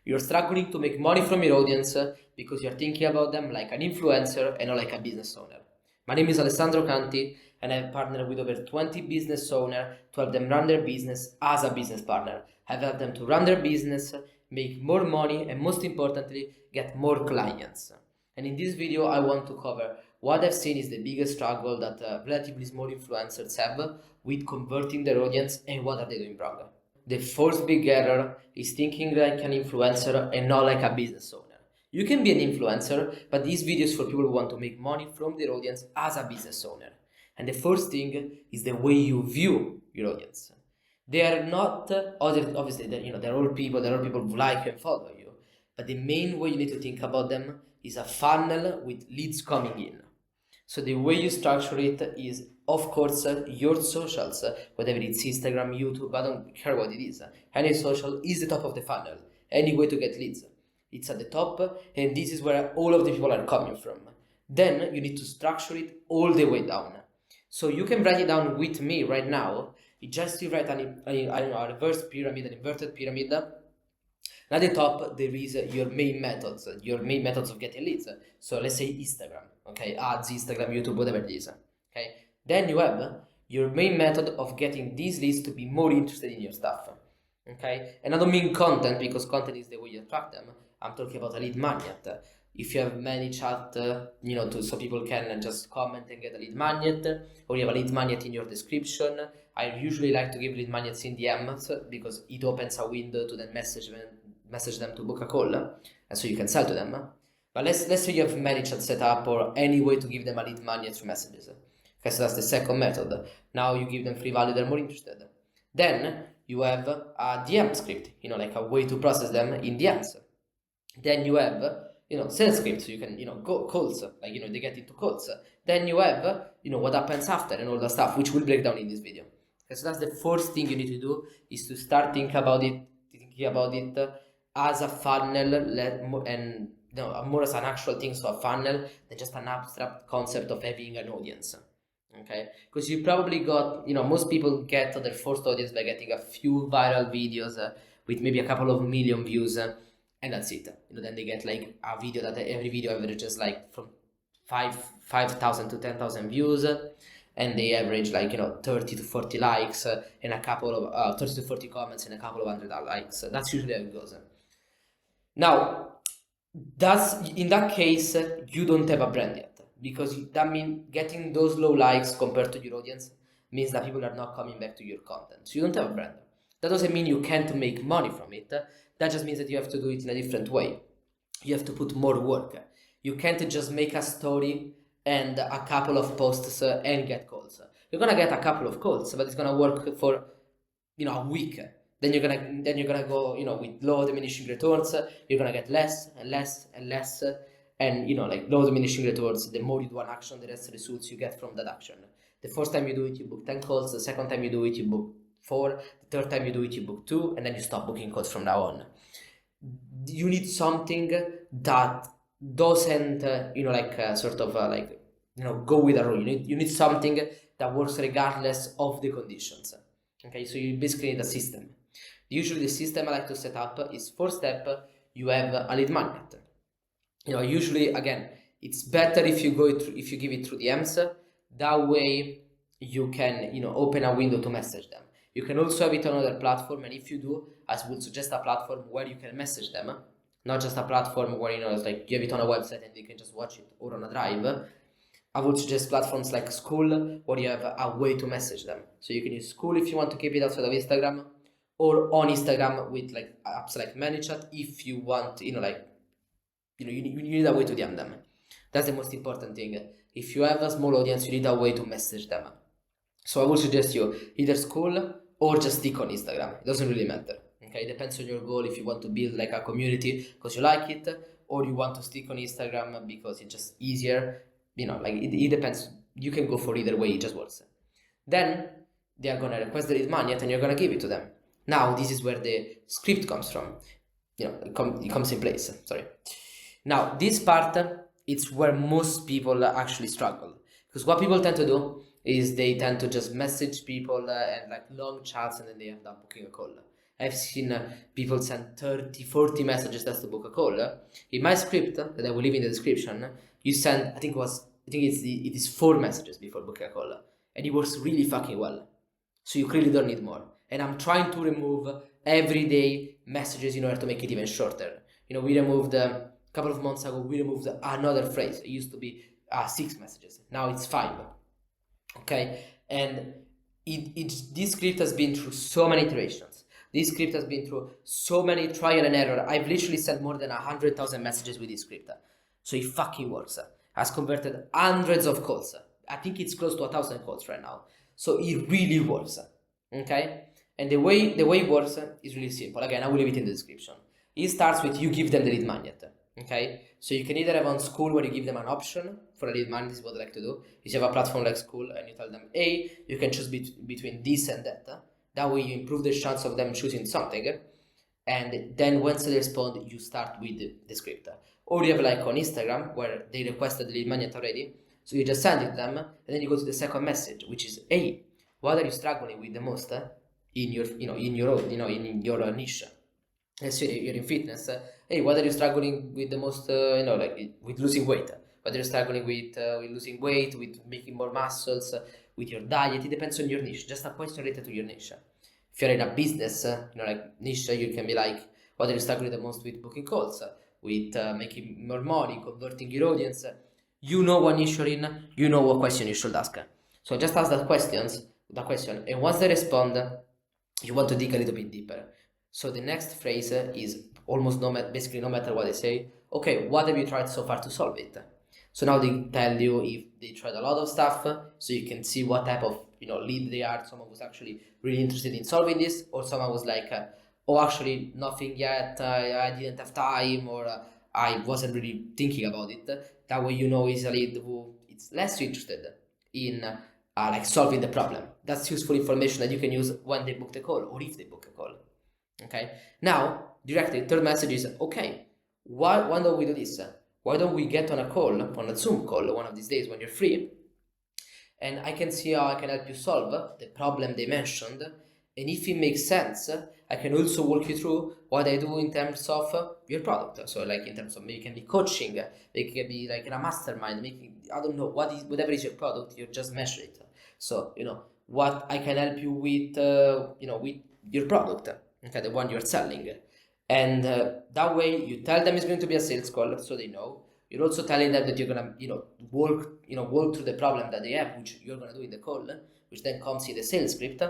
You're struggling to make money from your audience because you're thinking about them like an influencer and not like a business owner. My name is Alessandro Canti, and I've partnered with over 20 business owners to help them run their business as a business partner. I've helped them to run their business, make more money, and most importantly, get more clients. And in this video, I want to cover what I've seen is the biggest struggle that relatively small influencers have with converting their audience and what are they doing wrong. The first big error is thinking like an influencer and not like a business owner. You can be an influencer, but this video is for people who want to make money from their audience as a business owner. And the first thing is the way you view your audience. They are not obviously they're all people who like you and follow you, but the main way you need to think about them is a funnel with leads coming in. So the way you structure it is, of course, your socials, whether it's Instagram, YouTube, I don't care what it is. Any social is the top of the funnel. Any way to get leads. It's at the top, and this is where all of the people are coming from. Then you need to structure it all the way down. So you can write it down with me right now. It's just you write a reverse pyramid, an inverted pyramid. At the top, there is your main methods of getting leads. So let's say Instagram, okay, ads, Instagram, YouTube, whatever it is, okay. Then you have your main method of getting these leads to be more interested in your stuff, okay. And I don't mean content, because content is the way you attract them. I'm talking about a lead magnet. If you have many chat, so people can just comment and get a lead magnet, or you have a lead magnet in your description. I usually like to give lead magnets in DMs because it opens a window to then message them to book a call, and so you can sell to them. But let's say you have many chat set up or any way to give them a lead magnet through messages. Okay, so that's the second method. Now you give them free value, they're more interested. Then you have a DM script, like a way to process them in DMs. Then you have sales script, so you can go calls, like they get into calls. Then you have what happens after and all the stuff, which we'll break down in this video. Okay, so that's the first thing you need to do, is to start thinking about it as a funnel, and more as an actual thing, so a funnel than just an abstract concept of having an audience. Okay, because you probably got most people get their first audience by getting a few viral videos with maybe a couple of million views, and that's it. Then they get like a video that every video averages like from 5,000 to 10,000 views, and they average like 30 to 40 likes and a couple of 30 to 40 comments and a couple of hundred likes. That's usually how it goes. Now, in that case you don't have a brand yet, because that means getting those low likes compared to your audience means that people are not coming back to your content. So you don't have a brand. That doesn't mean you can't make money from it. That just means that you have to do it in a different way. You have to put more work. You can't just make a story and a couple of posts and get calls. You're gonna get a couple of calls, but it's gonna work for a week. Then you're gonna go with low diminishing returns. You're gonna get less and less and less, and like low diminishing returns. The more you do an action, the less results you get from that action. The first time you do it, you book 10 calls. The second time you do it, you book 4. The third time you do it, you book 2, and then you stop booking calls from now on. You need something that doesn't go with a rule. You need something that works regardless of the conditions. Okay, so you basically need a system. Usually the system I like to set up is, first step, you have a lead magnet. Usually, again, it's better if you give it through DMs. That way you can open a window to message them. You can also have it on another platform, and if you do, I would suggest a platform where you can message them, not just a platform where it's like you have it on a website and they can just watch it, or on a drive. I would suggest platforms like School, where you have a way to message them. So you can use School if you want to keep it outside of Instagram, or on Instagram with like apps like ManyChat if you want, you need a way to DM them. That's the most important thing. If you have a small audience, you need a way to message them. So I would suggest you either School or just stick on Instagram. It doesn't really matter. Okay, it depends on your goal. If you want to build like a community because you like it, or you want to stick on Instagram because it's just easier. It depends. You can go for either way. It just works. Then they are gonna request the lead magnet, and you're gonna give it to them. Now this is where the script comes from. It comes in place. Sorry. Now this part, it's where most people actually struggle, because what people tend to do is they tend to just message people and like long chats, and then they end up booking a call. I've seen people send 30, 40 messages just to book a call. In my script that I will leave in the description, you send, I think it is 4 messages before booking a call, and it works really fucking well. So you clearly don't need more. And I'm trying to remove everyday messages in order to make it even shorter. We removed a couple of months ago. We removed another phrase. It used to be 6 messages. Now it's 5. Okay, and this script has been through so many iterations. This script has been through so many trial and error. I've literally sent more than 100,000 messages with this script. So it fucking works. Has converted hundreds of calls. I think it's close to 1,000 calls right now. So it really works. Okay? And the way it works is really simple. Again, I will leave it in the description. It starts with you give them the lead magnet. Okay? So you can either have on School where you give them an option for a lead magnet. This is what I like to do. If you have a platform like School and you tell them, hey, you can choose between this and that. That way you improve the chance of them choosing something. And then once they respond, you start with the script. Or you have like on Instagram where they requested the lead magnet already. So you just send it to them, and then you go to the second message, which is, hey, what are you struggling with the most in your niche? Let's say you're in fitness. Hey, what are you struggling with the most? With losing weight. Whether you're struggling with losing weight, with making more muscles, with your diet. It depends on your niche. Just a question related to your niche. If you're in a business, niche, you can be like, what are you struggling the most with booking calls, with making more money, converting your audience. You know what niche you're in. You know what question you should ask. So just ask that question, and once they respond, you want to dig a little bit deeper. So the next phrase is almost basically no matter what they say. Okay, what have you tried so far to solve it? So now they tell you if they tried a lot of stuff, so you can see what type of lead they are. Someone was actually really interested in solving this, or someone was like, oh, actually nothing yet. I didn't have time, or I wasn't really thinking about it. That way is a lead who is less interested in like solving the problem. That's useful information that you can use when they book the call or if they book a call. Okay. Now, directly, third message is, okay, why don't we do this? Why don't we get on a call, on a Zoom call one of these days when you're free, and I can see how I can help you solve the problem they mentioned, and if it makes sense, I can also walk you through what I do in terms of your product. So like in terms of maybe it can be coaching, it can be like in a mastermind, I don't know, whatever is your product, you just measure it. So, what I can help you with, with your product, okay, the one you're selling. And that way you tell them it's going to be a sales call, so they know. You're also telling them that you're gonna, walk through the problem that they have, which you're gonna do in the call, which then comes in the sales script.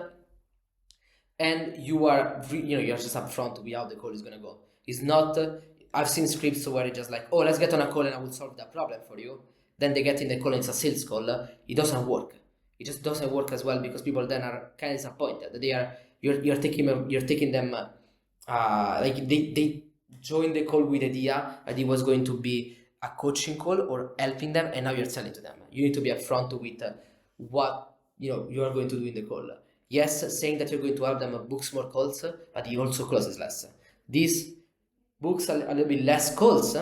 And you're just upfront with how the call is gonna go. It's not. I've seen scripts where it's just like, oh, let's get on a call and I will solve that problem for you. Then they get in the call and it's a sales call. It doesn't work. It just doesn't work as well because people then are kind of disappointed. You're taking them. Like they joined the call with the idea that it was going to be a coaching call or helping them, and now you're selling to them. You need to be upfront with what you are going to do in the call. Yes, saying that you're going to help them books more calls, but he also closes less. This books a little bit less calls,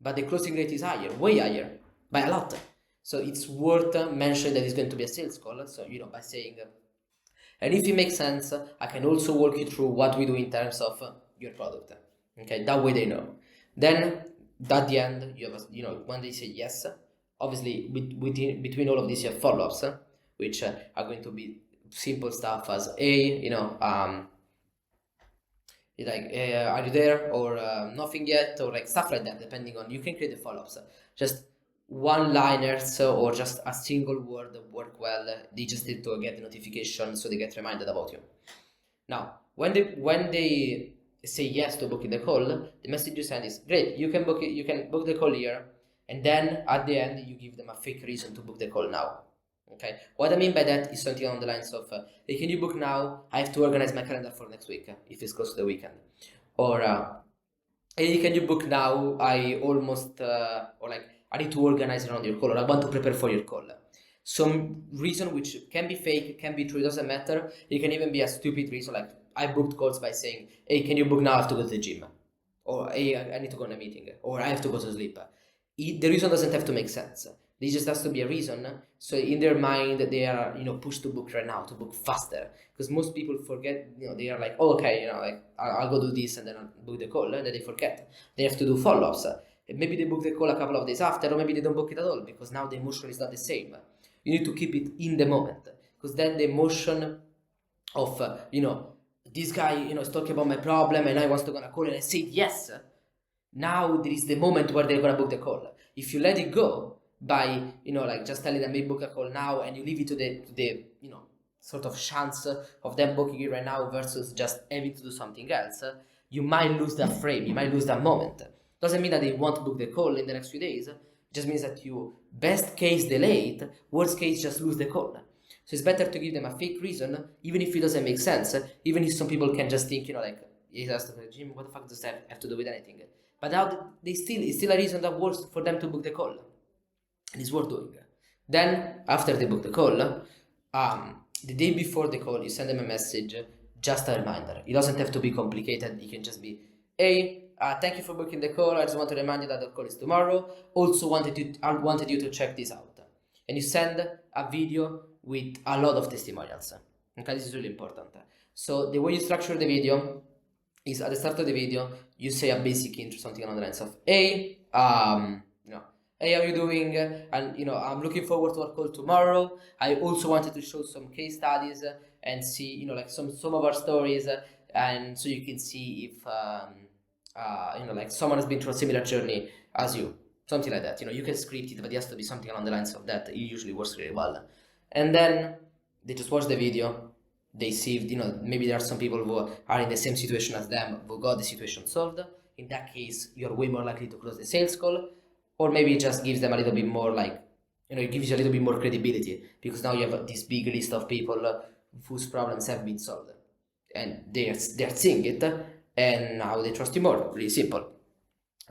but the closing rate is higher, way higher, by a lot. So it's worth mentioning that it's going to be a sales call. So by saying. And if it makes sense, I can also walk you through what we do in terms of your product. Okay, that way they know. Then at the end, you have when they say yes, obviously between all of these you have follow-ups, which are going to be simple stuff as are you there, or nothing yet, or like stuff like that. Depending on, you can create the follow-ups. Just one-liners or just a single word work well. They just need to get the notification so they get reminded about you. Now, when they say yes to booking the call, the message you send is great. You can book it. You can book the call here, and then at the end you give them a fake reason to book the call now. Okay. What I mean by that is something on the lines of, hey, can you book now? I have to organize my calendar for next week if it's close to the weekend, or hey, can you book now? I almost or like. I need to organize around your call, or I want to prepare for your call. Some reason which can be fake, can be true, it doesn't matter. It can even be a stupid reason, like I booked calls by saying, hey, can you book now? I have to go to the gym. Or hey, I need to go on a meeting. Or I have to go to sleep. The reason doesn't have to make sense. There just has to be a reason. So in their mind, they are, pushed to book right now, to book faster. Because most people forget, they are like, oh, okay, like I'll go do this and then I'll book the call, and then they forget. They have to do follow-ups. Maybe they book the call a couple of days after, or maybe they don't book it at all, because now the emotion is not the same. You need to keep it in the moment, because then the emotion of, this guy, is talking about my problem and I was to gonna call and I said yes. Now there is the moment where they're gonna book the call. If you let it go by, like just telling them, maybe book a call now, and you leave it to the sort of chance of them booking it right now versus just having to do something else, you might lose that frame, you might lose that moment. Doesn't mean that they won't book the call in the next few days. It just means that you, best case, delay it, worst case, just lose the call. So it's better to give them a fake reason, even if it doesn't make sense, even if some people can just think, like, he has to go to the gym, what the fuck does that have to do with anything? But now it's still a reason that works for them to book the call. And it's worth doing. Then, after they book the call, the day before the call, you send them a message, just a reminder. It doesn't have to be complicated. It can just be, hey, thank you for booking the call. I just want to remind you that the call is tomorrow. Also wanted you to check this out. And you send a video with a lot of testimonials. Okay, this is really important. So the way you structure the video is, at the start of the video, you say a basic intro, something along the lines of, hey, hey, how are you doing? And I'm looking forward to our call tomorrow. I also wanted to show some case studies and see, like some of our stories, and so you can see if like someone has been through a similar journey as you, something like that. You can script it, but it has to be something along the lines of that. It usually works really well. And then they just watch the video. They see, maybe there are some people who are in the same situation as them, who got the situation solved. In that case, you're way more likely to close the sales call. Or maybe it just gives them a little bit more, like, it gives you a little bit more credibility, because now you have this big list of people whose problems have been solved, and they're seeing it, and now they trust you more. Really simple.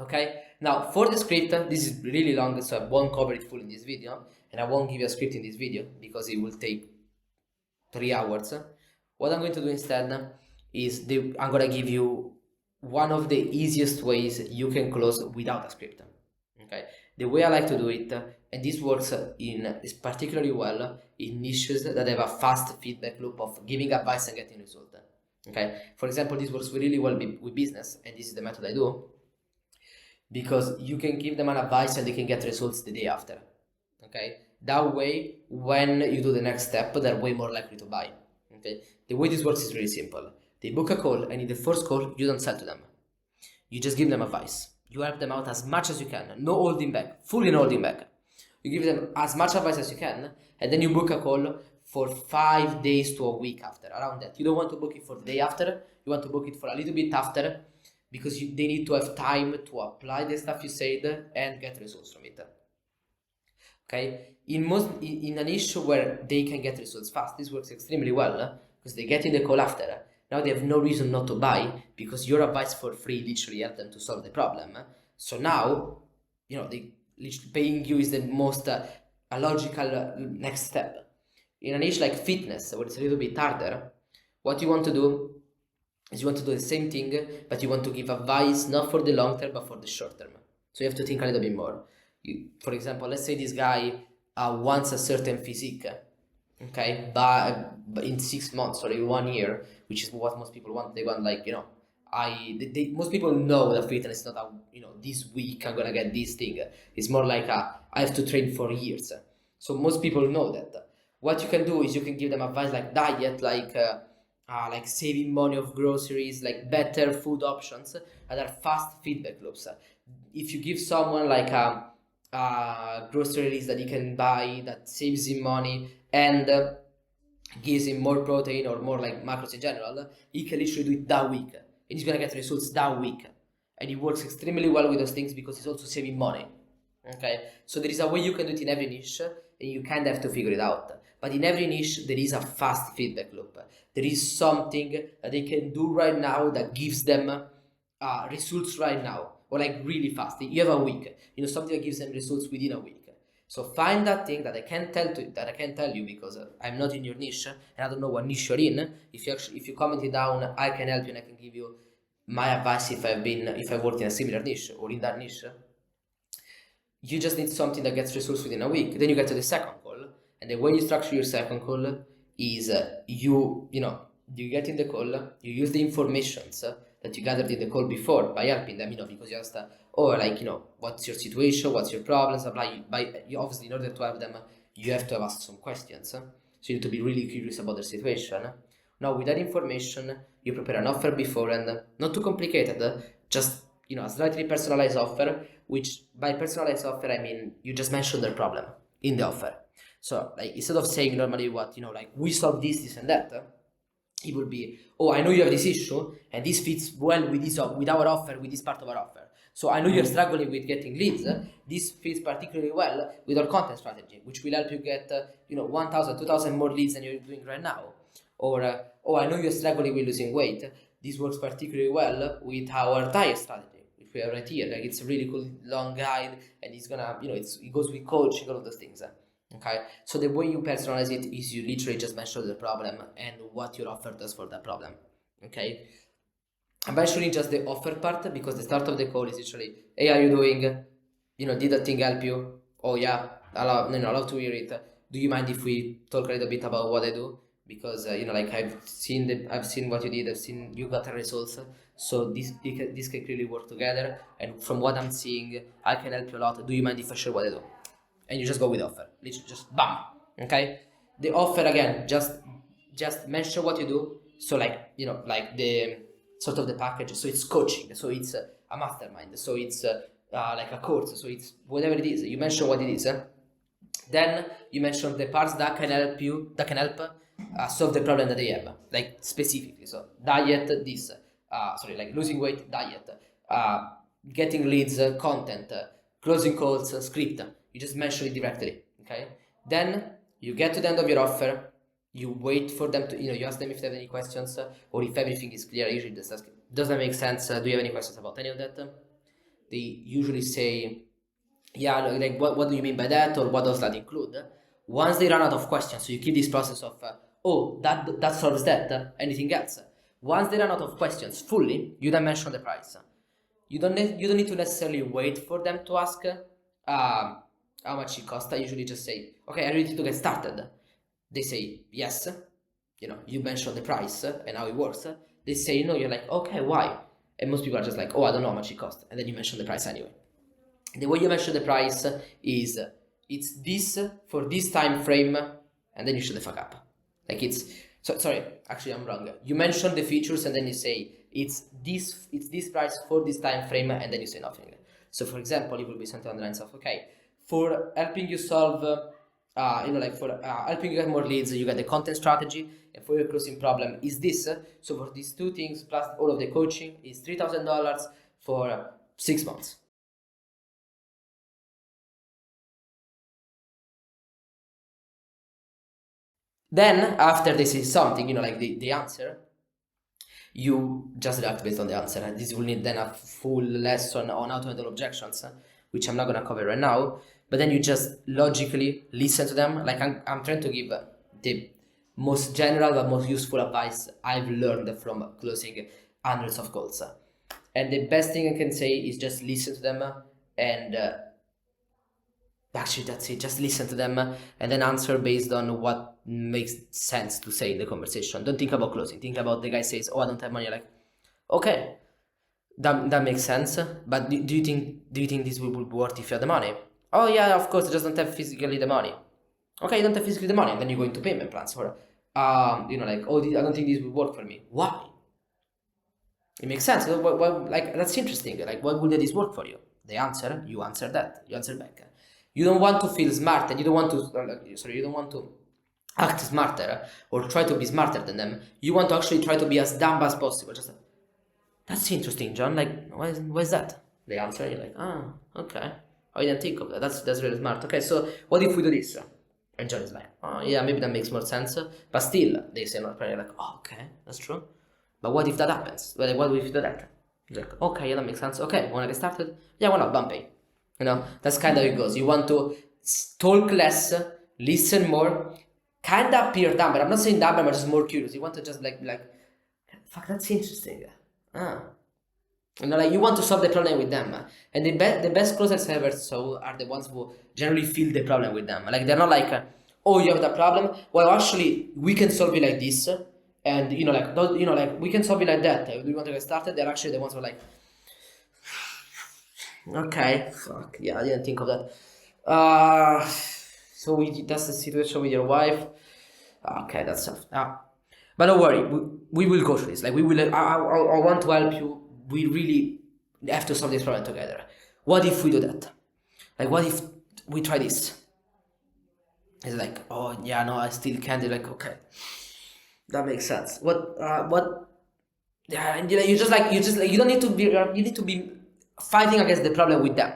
Okay, now for the script, this is really long, so I won't cover it full in this video, and I won't give you a script in this video because it will take 3 hours. What I'm going to do instead is I'm going to give you one of the easiest ways you can close without a script. Okay, the way I like to do it, and this works is particularly well in niches that have a fast feedback loop of giving advice and getting result. Okay, for example, this works really well with business, and this is the method I do, because you can give them an advice and they can get results the day after. Okay, that way, when you do the next step, they're way more likely to buy. Okay, the way this works is really simple. They book a call, and in the first call, you don't sell to them. You just give them advice. You help them out as much as you can, no holding back, fully no holding back. You give them as much advice as you can, and then you book a call for 5 days to a week after, around that. You don't want to book it for the day after, you want to book it for a little bit after, because they need to have time to apply the stuff you said and get results from it. Okay, in an issue where they can get results fast, this works extremely well, because they get in the call after. Now they have no reason not to buy, because your advice for free literally helped them to solve the problem. So now, they literally paying you is the most a logical next step. In a niche like fitness, where it's a little bit harder, what you want to do is you want to do the same thing, but you want to give advice not for the long term, but for the short term. So you have to think a little bit more. For example, let's say this guy wants a certain physique. Okay, but in 6 months or in 1 year, which is what most people want. They want, like, most people know that fitness is not this week I'm gonna get this thing. It's more like I have to train for years. So most people know that. What you can do is you can give them advice like diet, like saving money of groceries, like better food options that are fast feedback loops. If you give someone like groceries that he can buy that saves him money and gives him more protein or more like macros in general, he can literally do it that week, and he's gonna get results that week. And he works extremely well with those things because he's also saving money. Okay, so there is a way you can do it in every niche, and you kind of have to figure it out. But in every niche, there is a fast feedback loop. There is something that they can do right now that gives them results right now, or like really fast. You have a week, something that gives them results within a week. So find that thing that I can't tell you because I'm not in your niche and I don't know what niche you're in. If you comment it down, I can help you and I can give you my advice if I've worked in a similar niche or in that niche. you just need something that gets resolved within a week. Then you get to the second call, and the way you structure your second call is you get in the call, you use the informations that you gathered in the call before by helping them, because you asked, what's your situation, what's your problems, you obviously, in order to help them, you have to have asked some questions. So you need to be really curious about their situation. Now, with that information, you prepare an offer before, and not too complicated, just a slightly personalized offer, which by personalized offer I mean you just mention their problem in the offer. So like instead of saying normally we solve this and that, it will be, oh, I know you have this issue and this fits well with with our offer, with this part of our offer. So I know you're struggling with getting leads. This fits particularly well with our content strategy, which will help you get 1,000, 2,000 more leads than you're doing right now. Or oh, I know you're struggling with losing weight. This works particularly well with our diet strategy, which we have right here. Like it's a really cool long guide, and it's gonna it goes with coaching, all of those things. Okay, so the way you personalize it is you literally just mention the problem and what your offer does for that problem. Okay, I'm mentioning just the offer part because the start of the call is literally, hey, how you doing? Did that thing help you? Oh yeah, I love to hear it. Do you mind if we talk a little bit about what I do? Because I've seen what you did, I've seen you got the results. So this can clearly work together. And from what I'm seeing, I can help you a lot. Do you mind if I share what I do? And you just go with the offer, literally just bam. Okay, the offer again, just mention what you do. So like the sort of the package. So it's coaching, so it's a mastermind, so it's like a course, so it's whatever it is. You mention what it is. Then you mention the parts that can help solve the problem that they have, like specifically. So diet, this, like losing weight, diet, getting leads, content, closing calls, script. You just mention it directly. Okay. Then you get to the end of your offer. You wait for them to, you ask them if they have any questions or if everything is clear. Usually just ask, does that make sense? Do you have any questions about any of that? They usually say, yeah, like what do you mean by that, or what does that include? Once they run out of questions, so you keep this process of oh, that solves that, anything else. Once they run out of questions fully, you then mention the price. You don't need to necessarily wait for them to ask how much it costs. I usually just say, okay, are you ready to get started? They say yes. You mention the price and how it works. They say no. You're like, okay, why? And most people are just like, oh, I don't know how much it costs, and then you mention the price anyway. The way you measure the price is it's this for this time frame, and then you shut the fuck up. Like sorry, actually I'm wrong. You mention the features and then you say it's this price for this time frame, and then you say nothing. So for example, it will be something on the lines of, okay, for helping you solve for helping you get more leads, you get the content strategy, and for your closing problem is this. So for these two things plus all of the coaching is $3,000 for 6 months. Then after they say something, like the answer, you just react based on the answer. And this will need then a full lesson on how to handle objections, which I'm not going to cover right now. But then you just logically listen to them. Like I'm trying to give the most general but most useful advice I've learned from closing hundreds of calls. And the best thing I can say is just listen to them and actually that's it. Just listen to them and then answer based on what makes sense to say in the conversation. Don't think about closing. Think about the guy says, oh, I don't have money. You're like, okay, that makes sense. But do you think this will be worth if you have the money? Oh yeah, of course, I just don't have physically the money. Okay, you don't have physically the money, and then you go into payment plans or like, oh, I don't think this will work for me. Why? It makes sense. Like that's interesting. Like, why would this work for you? They answer, you answer that, you answer back. You don't want to feel smart, and you don't want to act smarter or try to be smarter than them. You want to actually try to be as dumb as possible. Just that's interesting, John. Like, why is that? They answer, you're like, okay. I didn't think of that. That's really smart. Okay, so what if we do this? And John is like, oh yeah, maybe that makes more sense. But still, they say not probably like, oh, okay, that's true. But what if that happens? Well, what if you do that? Like, okay, yeah, that makes sense. Okay, wanna get started? Yeah, why not? Bumpy. That's kind of how it goes. You want to talk less, listen more, kind of appear dumb, but I'm not saying dumb, but just more curious. You want to just like, fuck, that's interesting. Like you want to solve the problem with them, and the best closers I ever saw are the ones who generally feel the problem with them. Like they're not like, oh, you have the problem. Well, actually, we can solve it like this, and like those, like we can solve it like that. We want to get started. They're actually the ones who are like, okay, fuck yeah, I didn't think of that. So that's the situation with your wife. Okay, that's tough. But don't worry, we will go through this. Like we will. I want to help you. We really have to solve this problem together. What if we do that? Like, what if we try this? It's like, oh yeah, no, I still can't. You're like, okay, that makes sense. What? Yeah, and you don't need to be. You need to be fighting against the problem with them.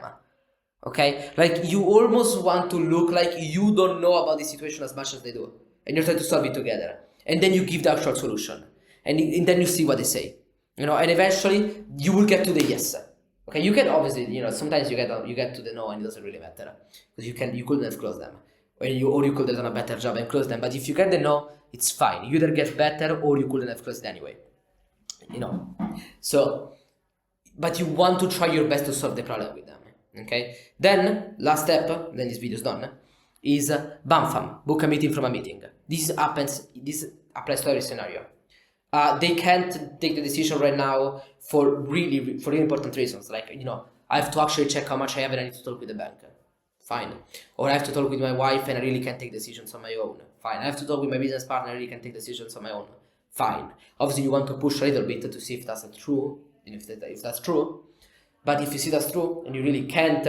Okay, like you almost want to look like you don't know about the situation as much as they do, and you're trying to solve it together, and then you give the actual solution, and then you see what they say, and eventually you will get to the yes. Okay, you can obviously, sometimes you get to the no, and it doesn't really matter because you couldn't have closed them, or you could have done a better job and closed them. But if you get the no, it's fine. You either get better or you couldn't have closed anyway. So, but you want to try your best to solve the problem with them. Okay, then last step, then this video is done, is BAMFAM, book a meeting from a meeting. This applies to every scenario. They can't take the decision right now for really important reasons, like I have to actually check how much I have and I need to talk with the bank. Fine. Or I have to talk with my wife and I really can't take decisions on my own. Fine. I have to talk with my business partner and I really can't take decisions on my own. Fine. Obviously you want to push a little bit to see if that's true, and if that's true. But if you see that's true and you really can't,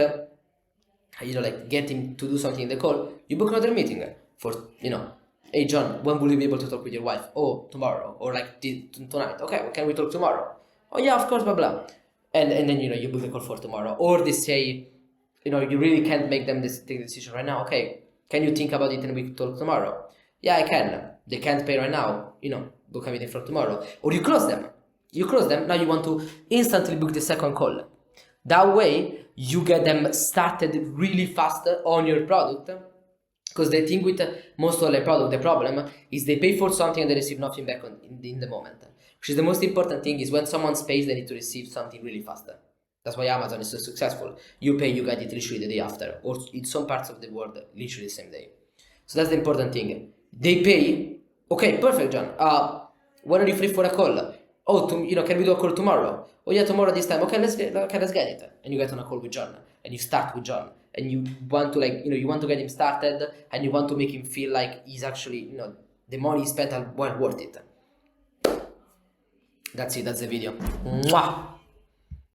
like get him to do something in the call, you book another meeting for, hey John, when will you be able to talk with your wife? Oh, tomorrow, or like tonight. Okay, well, can we talk tomorrow? Oh yeah, of course, blah blah. And then you book the call for tomorrow. Or they say, you really can't make them take the decision right now. Okay, can you think about it and we can talk tomorrow? Yeah, I can. They can't pay right now. Book a meeting for tomorrow. Or you close them. Now you want to instantly book the second call. That way, you get them started really fast on your product, because the thing with most of the product, the problem is they pay for something and they receive nothing back in the moment. Which is the most important thing, is when someone pays, they need to receive something really fast. That's why Amazon is so successful. You pay, you get it literally the day after, or in some parts of the world, literally the same day. So that's the important thing. They pay, okay, perfect, John. When are you free for a call? Oh, can we do a call tomorrow? Oh yeah, tomorrow this time. Okay, let's get it. And you get on a call with John, and you start with John, and you want to you want to get him started, and you want to make him feel like he's actually, the money he spent are well worth it. That's it. That's the video. Mwah!